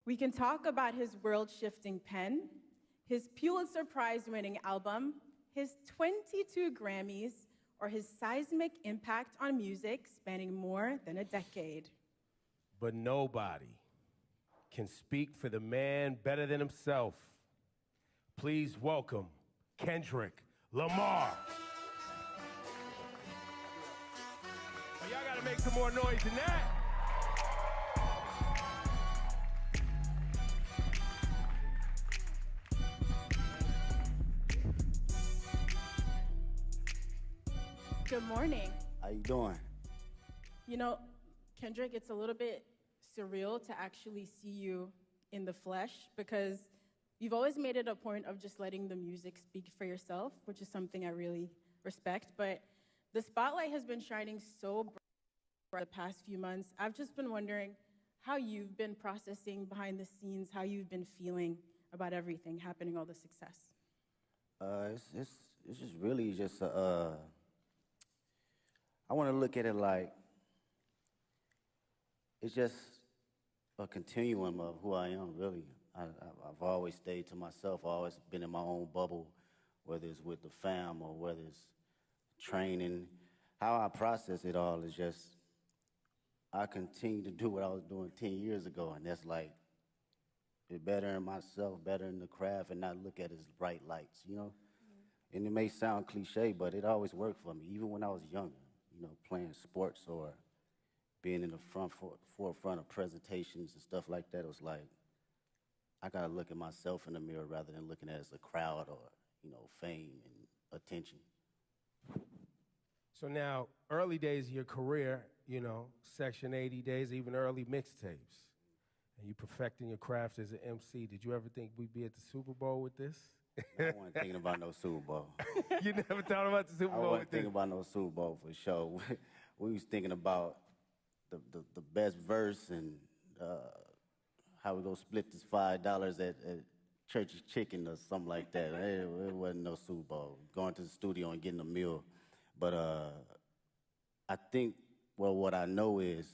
We can talk about his world-shifting pen, his Pulitzer Prize-winning album, his 22 Grammys, or his seismic impact on music spanning more than a decade. But nobody can speak for the man better than himself. Please welcome Kendrick Lamar. Oh, y'all gotta make some more noise than that. Good morning. How you doing? You know, Kendrick, it's a little bit surreal to actually see you in the flesh because you've always made it a point of just letting the music speak for yourself, which is something I really respect. But the spotlight has been shining so bright for the past few months. I've just been wondering how you've been processing behind the scenes, how you've been feeling about everything happening, all the success. It's just really just I want to look at it like it's just a continuum of who I am, really. I've always stayed to myself. I've always been in my own bubble, whether it's with the fam or whether it's training. How I process it all is just I continue to do what I was doing 10 years ago, and that's like be better in myself, better in the craft, and not look at it as bright lights, you know? And it may sound cliche, but it always worked for me, even when I was younger. You know, playing sports or being in the forefront of presentations and stuff like that. It was like, I gotta look at myself in the mirror rather than looking at it as a crowd or, you know, fame and attention. So now, early days of your career, you know, Section 80 days, even early mixtapes, and you perfecting your craft as an MC. Did you ever think we'd be at the Super Bowl with this? I wasn't thinking about no Super Bowl. You never thought about the Super Bowl? I wasn't thinking about no Super Bowl for sure. We was thinking about the best verse and how we gonna split this $5 at Church's Chicken or something like that. It wasn't no Super Bowl. Going to the studio and getting a meal. But I think, well, what I know is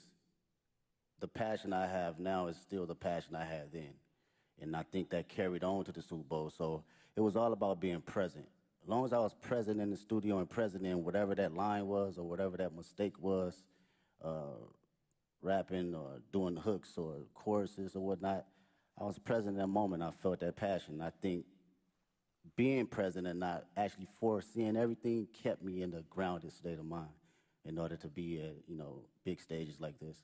the passion I have now is still the passion I had then. And I think that carried on to the Super Bowl. So it was all about being present. As long as I was present in the studio and present in whatever that line was or whatever that mistake was, rapping or doing hooks or choruses or whatnot, I was present in that moment. I felt that passion. I think being present and not actually foreseeing everything kept me in a grounded state of mind in order to be at, you know, big stages like this.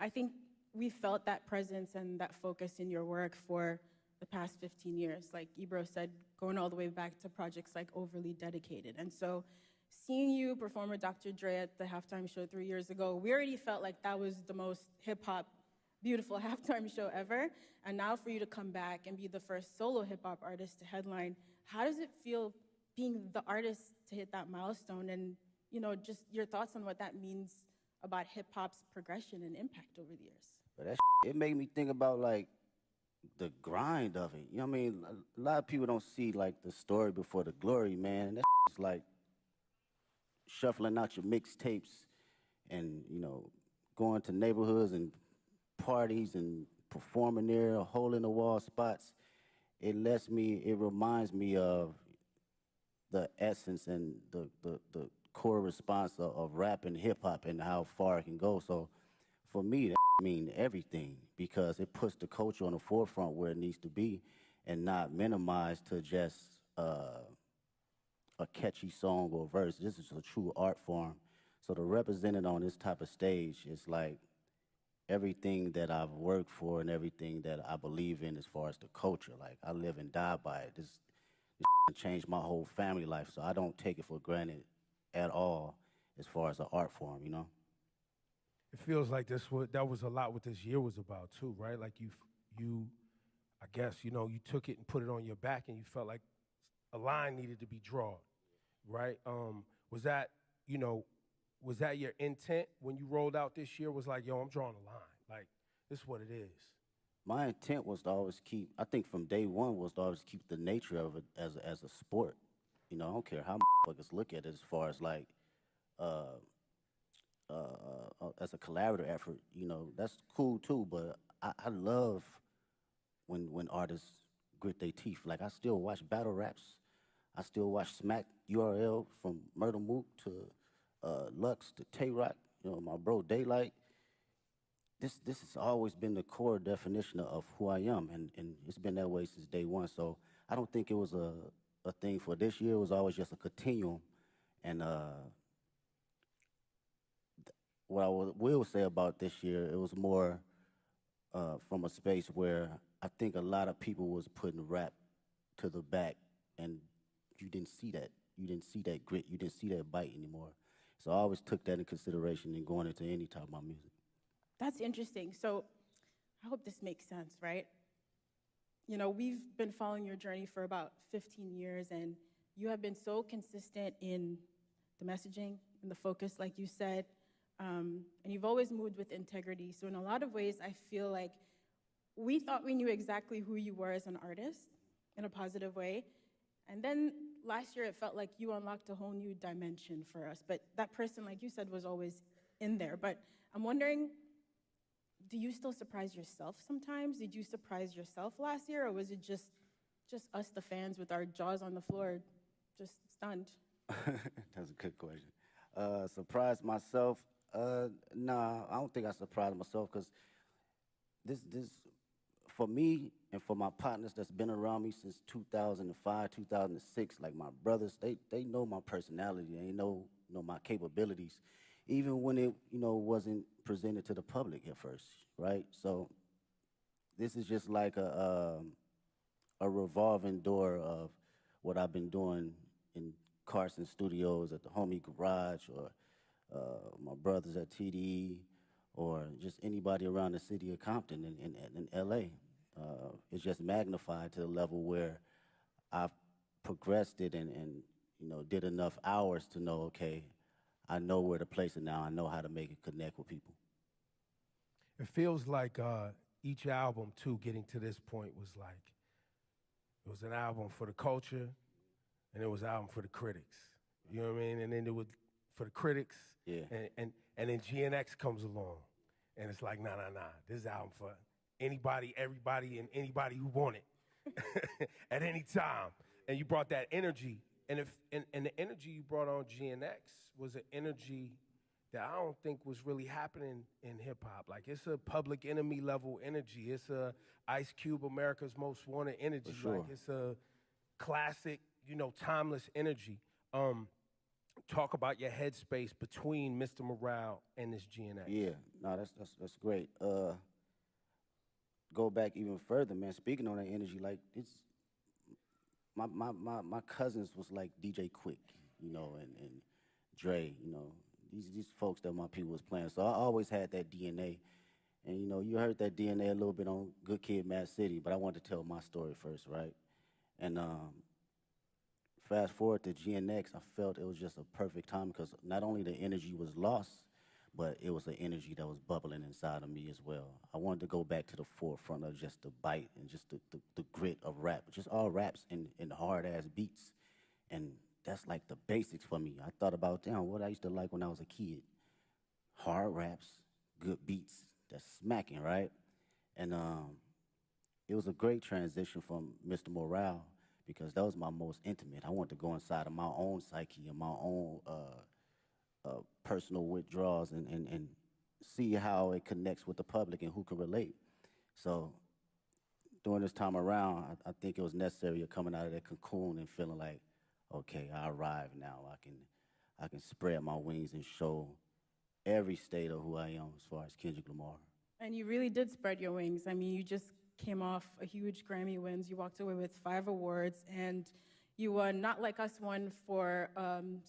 I think we felt that presence and that focus in your work for the past 15 years. Like Ebro said, going all the way back to projects like Overly Dedicated. And so seeing you perform with Dr. Dre at the halftime show 3 years ago, we already felt like that was the most hip-hop, beautiful halftime show ever. And now for you to come back and be the first solo hip-hop artist to headline, how does it feel being the artist to hit that milestone? And, you know, just your thoughts on what that means about hip-hop's progression and impact over the years. But that it made me think about, like, the grind of it. You know what I mean? A lot of people don't see, like, the story before the glory, man. That is like shuffling out your mixtapes and, you know, going to neighborhoods and parties and performing there, hole-in-the-wall spots. It reminds me of the essence and the core response of rap and hip-hop and how far it can go. So for me, that mean everything because it puts the culture on the forefront where it needs to be and not minimized to just a catchy song or verse. This is a true art form. So to represent it on this type of stage is like everything that I've worked for and everything that I believe in as far as the culture. Like, I live and die by it. This changed my whole family life, so I don't take it for granted at all as far as an art form, you know? It feels like that was a lot what this year was about too, right? Like you, I guess, you know, you took it and put it on your back and you felt like a line needed to be drawn, right? Was that your intent when you rolled out this year? Was like, yo, I'm drawing a line. Like, this is what it is. My intent was to always keep, I think from day one, was to always keep the nature of it as a sport. You know, I don't care how motherfuckers look at it as far as like, as a collaborative effort, you know, that's cool too, but I love when artists grit their teeth. Like I still watch battle raps. I still watch Smack URL from Murder Mook to Lux to Tay Rock. You know, my bro Daylight. This has always been the core definition of who I am, and it's been that way since day one. So I don't think it was a thing for this year. It was always just a continuum. And what I will say about this year, it was more from a space where I think a lot of people was putting rap to the back, and you didn't see that. You didn't see that grit. You didn't see that bite anymore. So I always took that in consideration in going into any type of my music. That's interesting. So I hope this makes sense, right? You know, we've been following your journey for about 15 years, and you have been so consistent in the messaging and the focus, like you said, and you've always moved with integrity. So in a lot of ways, I feel like we thought we knew exactly who you were as an artist in a positive way. And then last year, it felt like you unlocked a whole new dimension for us. But that person, like you said, was always in there. But I'm wondering, do you still surprise yourself sometimes? Did you surprise yourself last year, or was it just us, the fans, with our jaws on the floor, just stunned? That's a good question. Surprised myself? Nah, I don't think I surprised myself because this, for me and for my partners that's been around me since 2005, 2006, like my brothers, they know my personality. They know my capabilities, even when it wasn't presented to the public at first, right? So this is just like a revolving door of what I've been doing in Carson Studios, at the Homie Garage, or my brothers at TDE, or just anybody around the city of Compton in LA. It's just magnified to the level where I've progressed it and did enough hours to know, okay, I know where to place it now. I know how to make it connect with people. It feels like each album, too, getting to this point was like, it was an album for the culture, and it was an album for the critics. You know what I mean? And then it was for the critics, Yeah. and then GNX comes along, and it's like, nah. This is an album for anybody, everybody, and anybody who want it at any time. And you brought that energy, and the energy you brought on GNX was an energy that I don't think was really happening in hip hop. Like, it's a Public Enemy level energy. It's a Ice Cube, America's Most Wanted energy. For sure. Like, it's a classic, timeless energy. Talk about your headspace between Mr. Morale and this GNX. Yeah, no, that's great. Go back even further, man. Speaking on that energy, like it's my cousins was like DJ Quick, and Dre, these folks that my people was playing. So I always had that DNA. And you heard that DNA a little bit on Good Kid, Mad City, but I wanted to tell my story first, right? And fast forward to GNX, I felt it was just a perfect time because not only the energy was lost, but it was an energy that was bubbling inside of me as well. I wanted to go back to the forefront of just the bite and just the grit of rap, just all raps and hard-ass beats. And that's like the basics for me. I thought about, what I used to like when I was a kid. Hard raps, good beats, that's smacking, right? And it was a great transition from Mr. Morale because that was my most intimate. I wanted to go inside of my own psyche and my own personal withdrawals and see how it connects with the public and who can relate. So during this time around, I think it was necessary of coming out of that cocoon and feeling like, okay, I arrived now. I can spread my wings and show every state of who I am as far as Kendrick Lamar. And you really did spread your wings. I mean, you just came off a huge Grammy wins. You walked away with 5 awards, and you won Not Like Us won for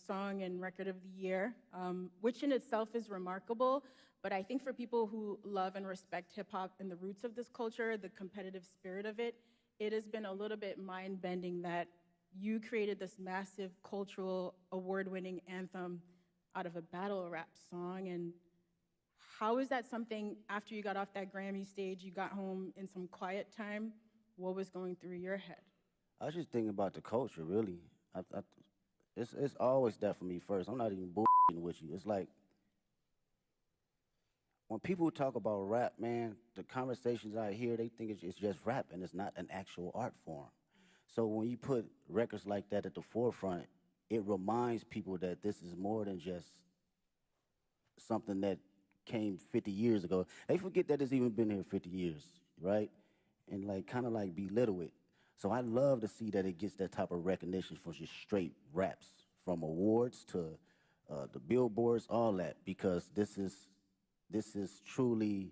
Song and Record of the Year, which in itself is remarkable. But I think for people who love and respect hip-hop and the roots of this culture, the competitive spirit of it, it has been a little bit mind-bending that you created this massive cultural award-winning anthem out of a battle rap song. And how is that something, after you got off that Grammy stage, you got home in some quiet time, what was going through your head? I was just thinking about the culture, really. It's always that for me first. I'm not even bullshitting with you. It's like when people talk about rap, man, the conversations I hear, they think it's just rap and it's not an actual art form. So when you put records like that at the forefront, it reminds people that this is more than just something that came 50 years ago. They forget that it's even been here 50 years, right? And like kind of like belittle it. So I love to see that it gets that type of recognition for just straight raps, from awards to the billboards, all that, because this is truly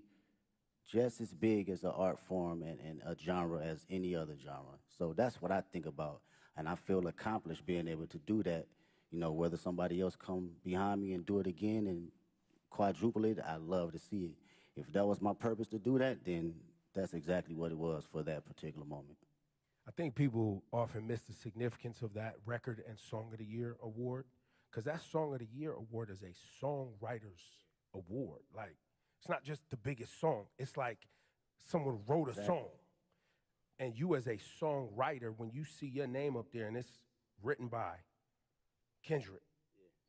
just as big as an art form and a genre as any other genre. So that's what I think about, and I feel accomplished being able to do that. You know, whether somebody else come behind me and do it again and quadruple it, I love to see it. If that was my purpose to do that, then that's exactly what it was for that particular moment. I think people often miss the significance of that Record and Song of the Year award, because that Song of the Year award is a songwriter's award. Like, it's not just the biggest song. It's like someone wrote a song. And you as a songwriter, when you see your name up there and it's written by Kendrick,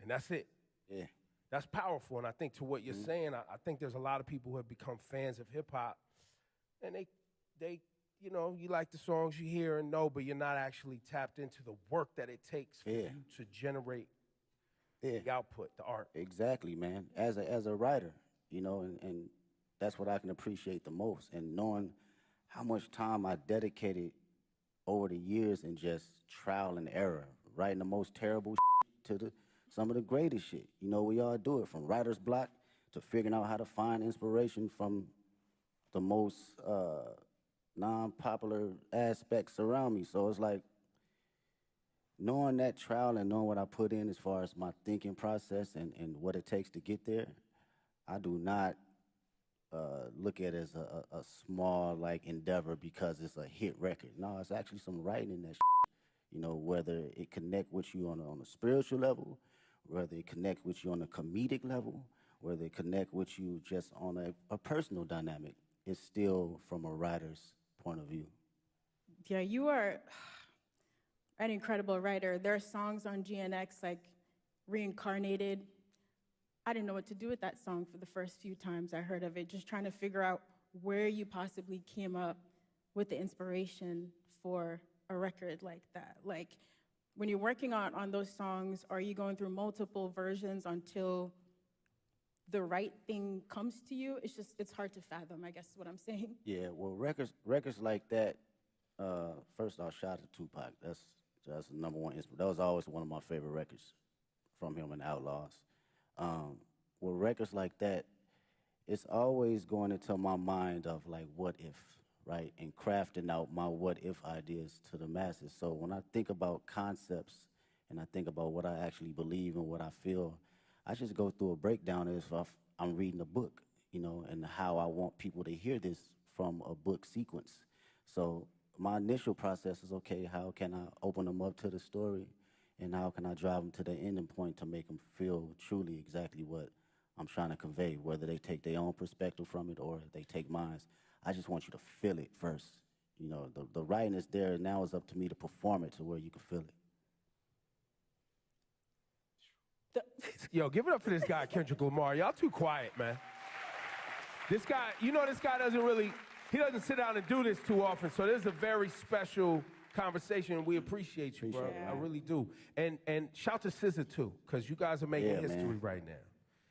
and that's it. Yeah. That's powerful. And I think to what you're saying, I think there's a lot of people who have become fans of hip hop, and they you know, you like the songs you hear and know, but you're not actually tapped into the work that it takes for you to generate the output, the art. Exactly, man. As a writer, you know, and that's what I can appreciate the most. And knowing how much time I dedicated over the years in just trial and error, writing the most terrible to some of the greatest shit. You know, we all do it, from writer's block to figuring out how to find inspiration from the most non-popular aspects around me. So it's like, knowing that trial and knowing what I put in as far as my thinking process and what it takes to get there, I do not look at it as a small, like, endeavor because it's a hit record. No, it's actually some writing in that shit. You know, whether it connect with you on a spiritual level, whether it connect with you on a comedic level, whether it connect with you just on a personal dynamic, it's still from a writer's point of view. Yeah, you are an incredible writer. There are songs on GNX like Reincarnated. I didn't know what to do with that song for the first few times I heard of it, just trying to figure out where you possibly came up with the inspiration for a record like that. Like, when you're working on those songs, are you going through multiple versions until the right thing comes to you? It's hard to fathom, I guess is what I'm saying. Yeah, well, records like that, first off, shout out to Tupac. That's the number one inspiration. That was always one of my favorite records from him and Outlaws. With records like that, it's always going into my mind of, like, what if, right? And crafting out my what if ideas to the masses. So when I think about concepts and I think about what I actually believe and what I feel, I just go through a breakdown as if I'm reading a book, you know, and how I want people to hear this from a book sequence. So my initial process is, okay, how can I open them up to the story, and how can I drive them to the ending point to make them feel truly exactly what I'm trying to convey, whether they take their own perspective from it or they take mine. I just want you to feel it first. You know, the writing is there, and now it's up to me to perform it to where you can feel it. Yo, give it up for this guy, Kendrick Lamar. Y'all too quiet, man. This guy, you know, this guy he doesn't sit down and do this too often, so this is a very special conversation, and we appreciate you, bro. Appreciate I really do. And shout to SZA, too, because you guys are making history right now.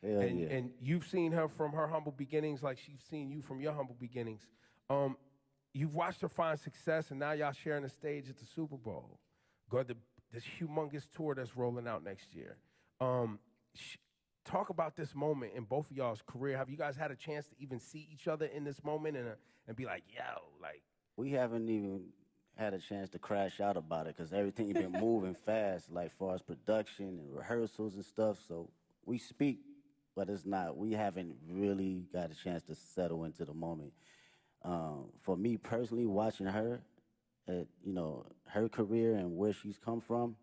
Hell yeah. And you've seen her from her humble beginnings like she's seen you from your humble beginnings. You've watched her find success, and now y'all sharing the stage at the Super Bowl. This humongous tour that's rolling out next year. Talk about this moment in both of y'all's career. Have you guys had a chance to even see each other in this moment and be like, yo, like? We haven't even had a chance to crash out about it because everything been moving fast, like far as production and rehearsals and stuff. So we speak, but we haven't really got a chance to settle into the moment. For me personally, watching her, you know, her career and where she's come from,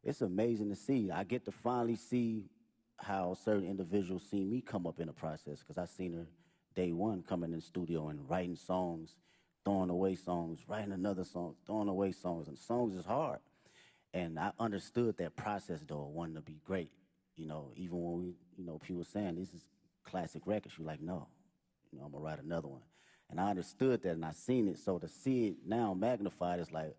it's amazing to see. I get to finally see how certain individuals see me come up in the process, because I seen her day one coming in the studio and writing songs, throwing away songs, writing another song, throwing away songs, and songs is hard. And I understood that process, though, wanting to be great. You know, even when people saying this is classic record. She was like, no, you know, I'm gonna write another one. And I understood that and I seen it. So to see it now magnified is like,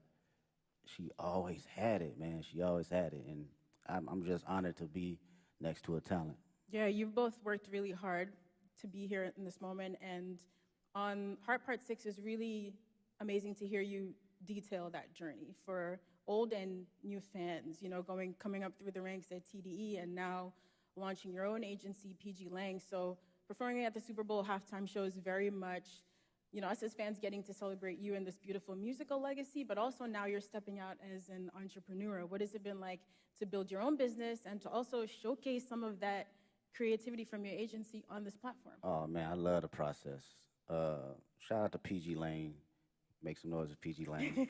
she always had it, man. She always had it. And I'm just honored to be next to a talent. Yeah, you've both worked really hard to be here in this moment, and on Heart Part 6 is really amazing to hear you detail that journey for old and new fans, you know, coming up through the ranks at TDE and now launching your own agency, PG Lang. So performing at the Super Bowl halftime show is very much, you know, us as fans getting to celebrate you and this beautiful musical legacy, but also now you're stepping out as an entrepreneur. What has it been like to build your own business and to also showcase some of that creativity from your agency on this platform? Oh man, I love the process. Shout out to PG Lane. Make some noise with PG Lane.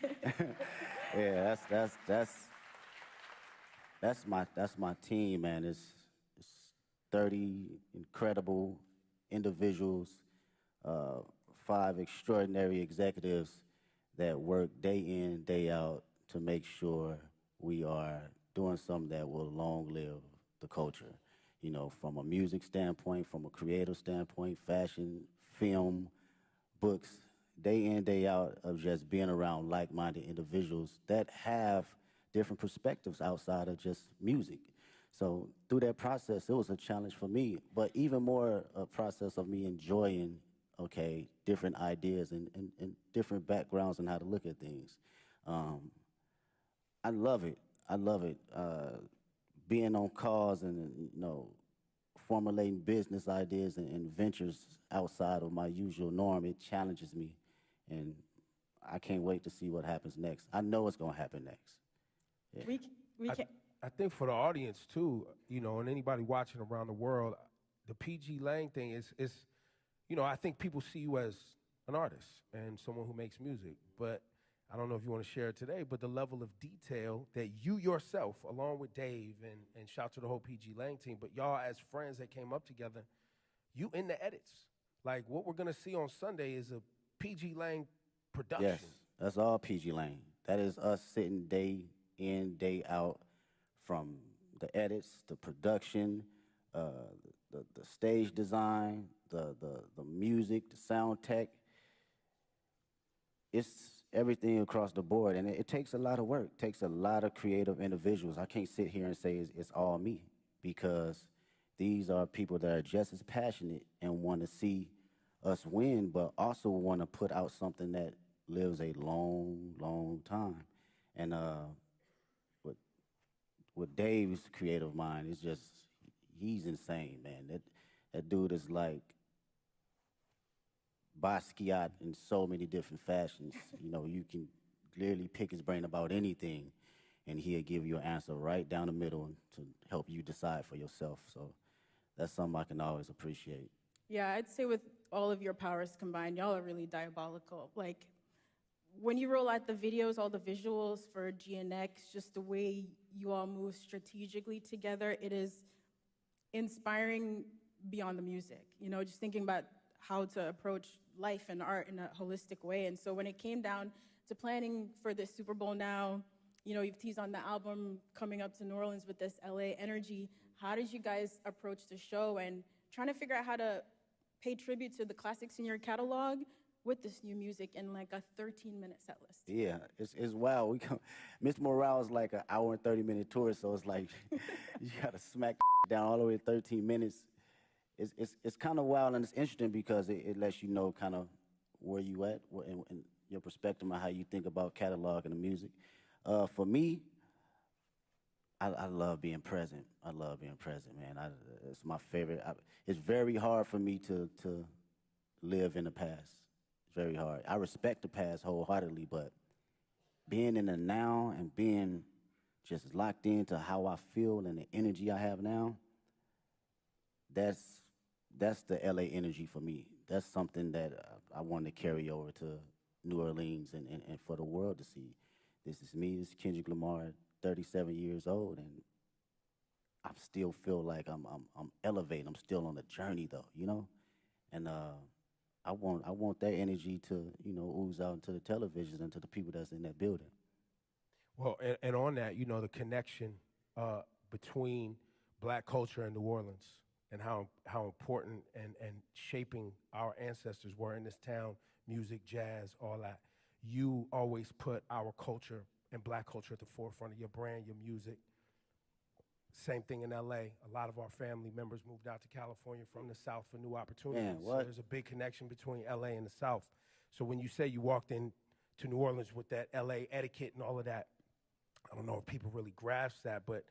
Yeah, that's my team, man. It's 30 incredible individuals, 5 extraordinary executives that work day in, day out to make sure we are doing something that will long live the culture. You know, from a music standpoint, from a creative standpoint, fashion, film, books, day in, day out of just being around like-minded individuals that have different perspectives outside of just music. So through that process, it was a challenge for me, but even more a process of me enjoying, okay, different ideas and different backgrounds and how to look at things. I love it. I love it. Being on calls and, you know, formulating business ideas and ventures outside of my usual norm, it challenges me. And I can't wait to see what happens next. I know it's going to happen next. Yeah. We can. I think for the audience too, you know, and anybody watching around the world, the PG Lang thing is, you know, I think people see you as an artist and someone who makes music, but I don't know if you want to share it today, but the level of detail that you yourself, along with Dave and shout to the whole PG Lang team, but y'all as friends that came up together, you in the edits. Like what we're going to see on Sunday is a PG Lang production. Yes, that's all PG Lane. That is us sitting day in, day out, from the edits, the production, the stage design, the music, the sound tech. It's everything across the board, and it takes a lot of work. It takes a lot of creative individuals. I can't sit here and say it's all me, because these are people that are just as passionate and want to see us win, but also want to put out something that lives a long, long time. And with Dave's creative mind, it's just, he's insane, man. That dude is like Basquiat in so many different fashions. You know, you can clearly pick his brain about anything, and he'll give you an answer right down the middle to help you decide for yourself. So that's something I can always appreciate. Yeah, I'd say with all of your powers combined, y'all are really diabolical. Like, when you roll out the videos, all the visuals for GNX, just the way you all move strategically together, it is inspiring beyond the music. You know, just thinking about how to approach life and art in a holistic way. And so when it came down to planning for this Super Bowl now, you know, you've teased on the album coming up to New Orleans with this LA energy. How did you guys approach the show and trying to figure out how to pay tribute to the classics in your catalog with this new music in like a 13-minute set list? Yeah, it's wild. Miss Morale is like an hour and 30-minute tour, so it's like you gotta smack down all the way to 13 minutes. It's kind of wild, and it's interesting because it lets you know kind of where you at and your perspective on how you think about catalog and the music. For me, I love being present. I love being present, man. It's my favorite. It's very hard for me to live in the past. It's very hard. I respect the past wholeheartedly, but being in the now and being just locked into how I feel and the energy I have now, that's the LA energy for me. That's something that I want to carry over to New Orleans and for the world to see. This is me, this is Kendrick Lamar, 37 years old, and I still feel like I'm elevating. I'm still on the journey though, you know? And I want that energy to, you know, ooze out into the televisions and to the people that's in that building. Well, and on that, you know, the connection between black culture and New Orleans, and how important and shaping our ancestors were in this town, music, jazz, all that. You always put our culture and black culture at the forefront of your brand, your music. Same thing in LA. A lot of our family members moved out to California from the South for new opportunities. Man, So what? there's a big connection between LA and the South. So when you say you walked in to New Orleans with that LA etiquette and all of that, I don't know if people really grasp that, but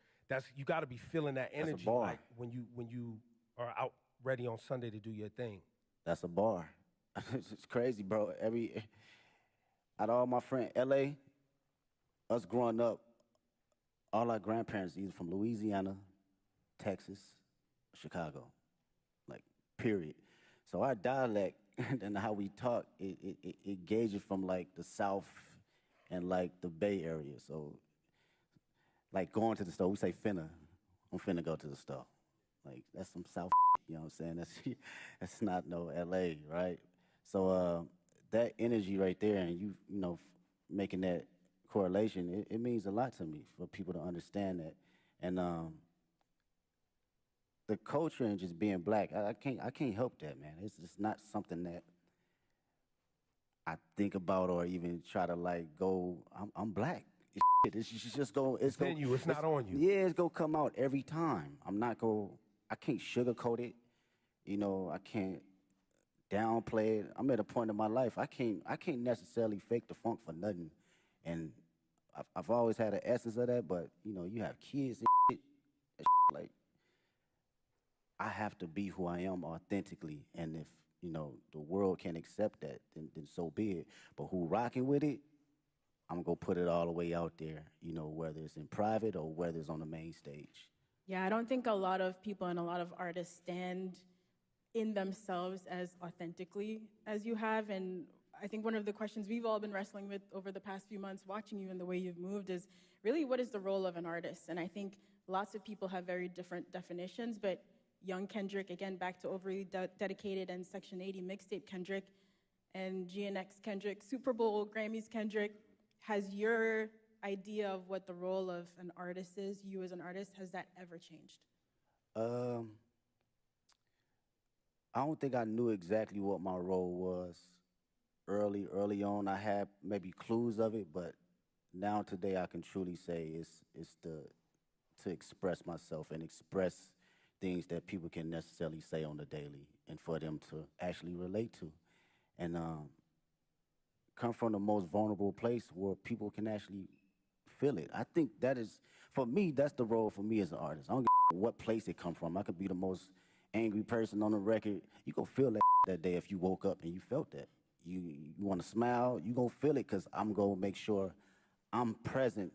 you got to be feeling that That's a energy bar. like when you are out ready on Sunday to do your thing. That's a bar. It's crazy, bro. Out of all my friends, LA, us growing up, all our grandparents either from Louisiana, Texas, Chicago, like, period. So our dialect and how we talk, it gauges from, like, the South and, like, the Bay Area. So, like, going to the store, we say finna. I'm finna go to the store. Like, that's some South you know what I'm saying? That's not no LA, right? So that energy right there and you know, making that correlation, it means a lot to me for people to understand that. And the culture and just being black, I can't help that, man. It's just not something that I think about or even try to like go. I'm black. It's just go. It's in you. It's not on you. Yeah, it's gonna come out every time. I can't sugarcoat it. You know, I can't downplay it. I'm at a point in my life I can't necessarily fake the funk for nothing. And I've always had an essence of that, but you know, you have kids and shit, like I have to be who I am authentically. And if, you know, the world can't accept that, then so be it. But who rocking with it, I'm gonna put it all the way out there, you know, whether it's in private or whether it's on the main stage. Yeah, I don't think a lot of people and a lot of artists stand in themselves as authentically as you have. And I think one of the questions we've all been wrestling with over the past few months, watching you and the way you've moved, is really what is the role of an artist? And I think lots of people have very different definitions, but young Kendrick, again, back to overly dedicated and Section 80 mixtape Kendrick, and GNX Kendrick, Super Bowl, Grammys Kendrick, has your idea of what the role of an artist is, you as an artist, has that ever changed? I don't think I knew exactly what my role was early on. I had maybe clues of it, but now today I can truly say it's to express myself and express things that people can necessarily say on the daily and for them to actually relate to. And come from the most vulnerable place where people can actually feel it. I think that is, for me, that's the role for me as an artist. I don't give a what place it come from. I could be the most angry person on the record. You gonna feel that day if you woke up and you felt that. You wanna smile, you gonna feel it because I'm gonna make sure I'm present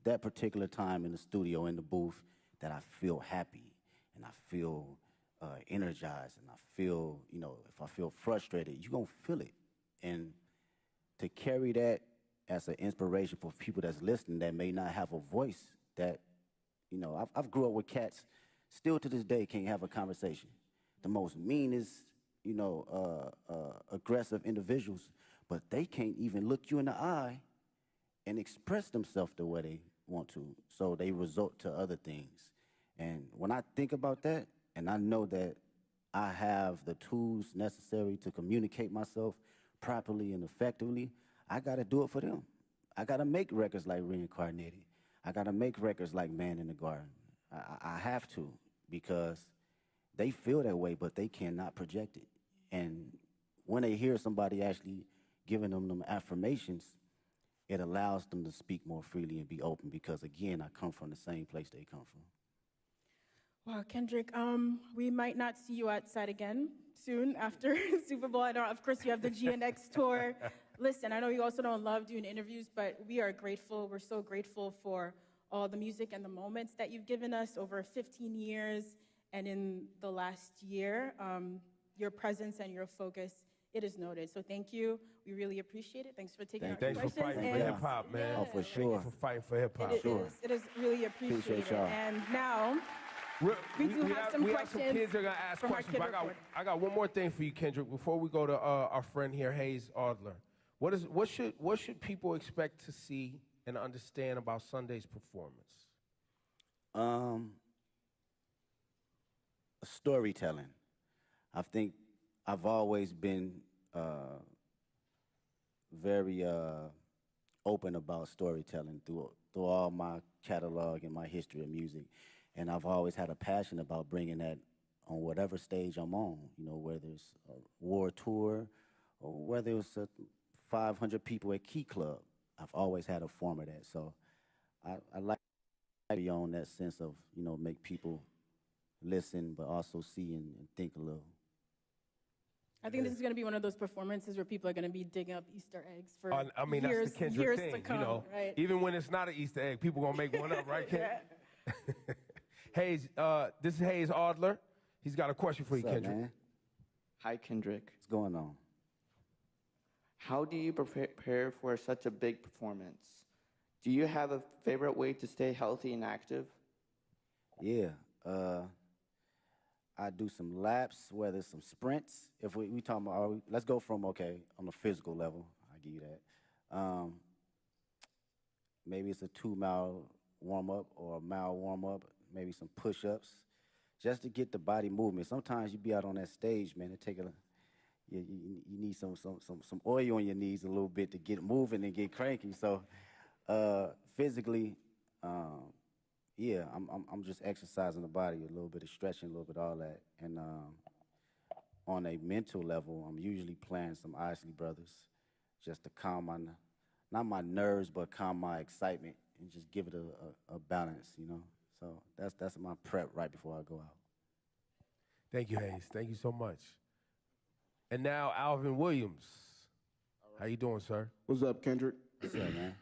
that particular time in the studio, in the booth, that I feel happy and I feel energized and I feel, you know, if I feel frustrated, you gonna feel it. And to carry that as an inspiration for people that's listening that may not have a voice, that, you know, I've grew up with cats, still to this day can't have a conversation. The most meanest, you know, aggressive individuals, but they can't even look you in the eye and express themselves the way they want to. So they resort to other things. And when I think about that, and I know that I have the tools necessary to communicate myself properly and effectively, I gotta do it for them. I gotta make records like Reincarnated. I gotta make records like Man in the Garden. I have to, because they feel that way, but they cannot project it. And when they hear somebody actually giving them affirmations, it allows them to speak more freely and be open, because again, I come from the same place they come from. Wow, Kendrick, we might not see you outside again soon after Super Bowl. I know, of course, you have the GNX tour. Listen, I know you also don't love doing interviews, but we are grateful. We're so grateful for all the music and the moments that you've given us over 15 years. And in the last year, your presence and your focus, it is noted. So thank you. We really appreciate it. Thanks for taking our questions. Thanks for fighting for hip-hop, man. Oh, for sure. Thanks for fighting for hip-hop. It is really appreciated. Appreciate y'all. And now, we do have some questions. Some kids are going to ask questions, but I got one more thing for you, Kendrick, before we go to our friend here, Hayes Adler. What should people expect to see and understand about Sunday's performance? storytelling. I think I've always been very open about storytelling through all my catalog and my history of music, and I've always had a passion about bringing that on whatever stage I'm on. You know, whether it's a war tour or whether it's 500 people at Key Club. I've always had a form of that. So I like to be on that sense of, you know, make people listen, but also see and think a little. I think this is going to be one of those performances where people are going to be digging up Easter eggs for I mean, years, that's the Kendrick years thing, to come, you know. right? Even when it's not an Easter egg, people gonna make one up, right, Ken? Yeah. Hayes, this is Hayes Adler. He's got a question for you, What's up, Kendrick. man? Hi, Kendrick. What's going on? How do you prepare for such a big performance? Do you have a favorite way to stay healthy and active? Yeah. I do some laps, whether it's some sprints. If we talking about, let's go from, okay, on the physical level, I'll give you that. Maybe it's a 2-mile warm-up or a mile warm-up, maybe some push-ups, just to get the body movement. Sometimes you be out on that stage, man, you need some oil on your knees a little bit to get moving and get cranky. So physically, yeah, I'm just exercising the body, a little bit of stretching, a little bit of all that. And on a mental level, I'm usually playing some Isley Brothers just to calm not my nerves, but calm my excitement and just give it a balance, you know? So that's my prep right before I go out. Thank you, Hayes. Thank you so much. And now Alvin Williams. How you doing, sir? What's up, Kendrick? What's up, man?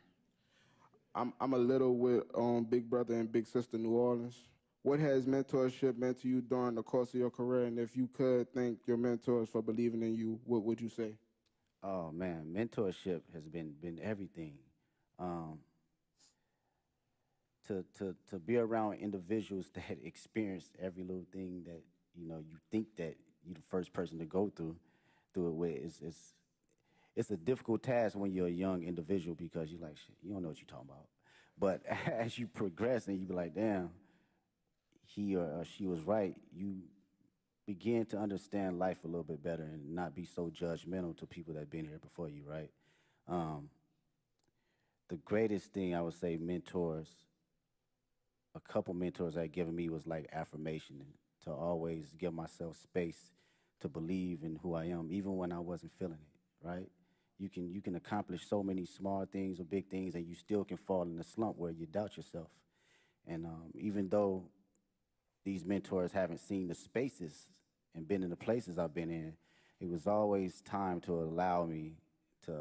I'm a little with Big Brother and Big Sister New Orleans. What has mentorship meant to you during the course of your career? And if you could thank your mentors for believing in you, what would you say? Oh man, mentorship has been everything. To be around individuals that experience every little thing that you think that you're the first person to go through it with it's a difficult task when you're a young individual because you're like, shit, you don't know what you're talking about. But as you progress and you be like, damn, he or she was right, you begin to understand life a little bit better and not be so judgmental to people that have been here before you, right? The greatest thing I would say a couple mentors that given me was like affirmation and to always give myself space to believe in who I am, even when I wasn't feeling it, right? You can accomplish so many small things or big things, and you still can fall in a slump where you doubt yourself. And even though these mentors haven't seen the spaces and been in the places I've been in, it was always time to allow me to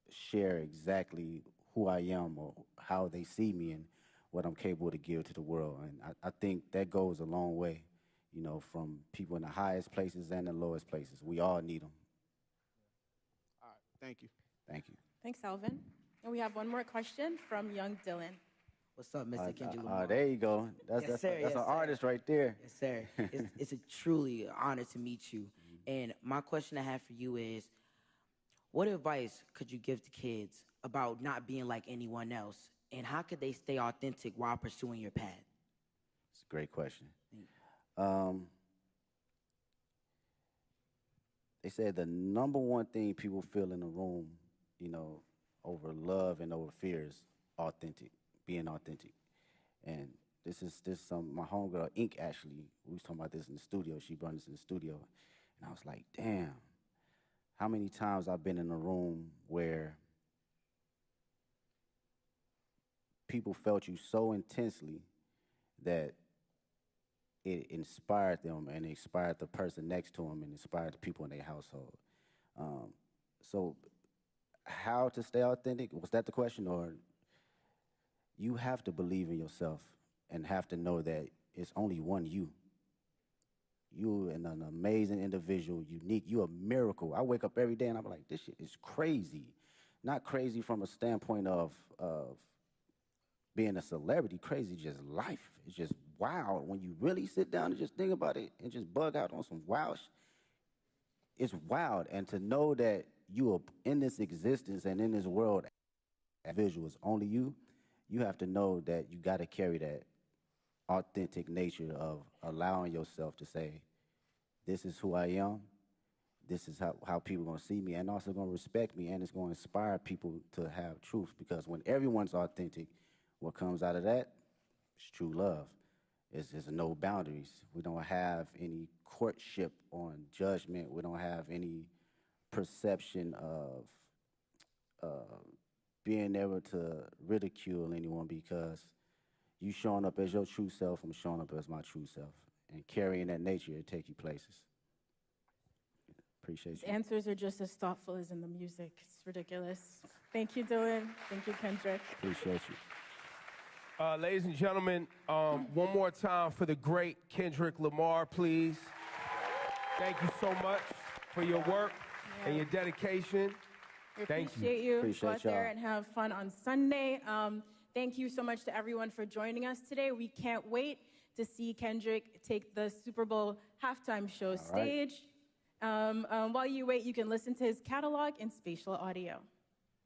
share exactly who I am or how they see me and what I'm capable to give to the world. And I think that goes a long way, from people in the highest places and the lowest places. We all need them. All right, thank you. Thank you. Thanks, Alvin. And we have one more question from young Dylan. What's up, Mr. Kendrick Lamar? There you go. That's Yes, sir, yes, an sir. artist right there. Yes, sir. It's a truly honor to meet you. And my question I have for you is, what advice could you give to kids about not being like anyone else? And how could they stay authentic while pursuing your path? It's a great question. They said the number one thing people feel in a room, over love and over fear is being authentic. And this my homegirl Ink actually, we was talking about this in the studio. She brought this in the studio, and I was like, damn, how many times I've been in a room where people felt you so intensely that it inspired them and inspired the person next to them and inspired the people in their household. So how to stay authentic? Was that the question? Or you have to believe in yourself and have to know that it's only one you. You're an amazing individual, unique. You're a miracle. I wake up every day and I'm like, this shit is crazy. Not crazy from a standpoint of being a celebrity, crazy just life. It's just wild. When you really sit down and just think about it and just bug out on some wild it's wild. And to know that you are in this existence and in this world, visual is only you have to know that you got to carry that authentic nature of allowing yourself to say, this is who I am, this is how people gonna see me, and also gonna respect me, and it's gonna inspire people to have truth, because when everyone's authentic, what comes out of that is true love. There's no boundaries. We don't have any courtship on judgment. We don't have any perception of being able to ridicule anyone, because you showing up as your true self, I'm showing up as my true self. And carrying that nature, it take you places. Appreciate His you. answers are just as thoughtful as in the music. It's ridiculous. Thank you, Dylan. Thank you, Kendrick. Appreciate you. Ladies and gentlemen, one more time for the great Kendrick Lamar, please. Thank you so much for your work and your dedication. We Thank you. appreciate you. Appreciate Go out there y'all. and have fun on Sunday. Thank you so much to everyone for joining us today. We can't wait to see Kendrick take the Super Bowl halftime show stage. While you wait, you can listen to his catalog in spatial audio.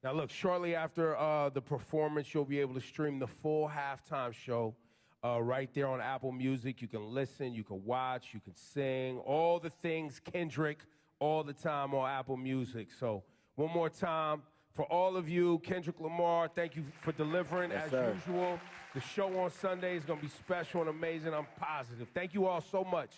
Now, look, shortly after the performance, you'll be able to stream the full halftime show right there on Apple Music. You can listen, you can watch, you can sing, all the things Kendrick all the time on Apple Music. So one more time, for all of you, Kendrick Lamar, thank you for delivering as usual. The show on Sunday is going to be special and amazing. I'm positive. Thank you all so much.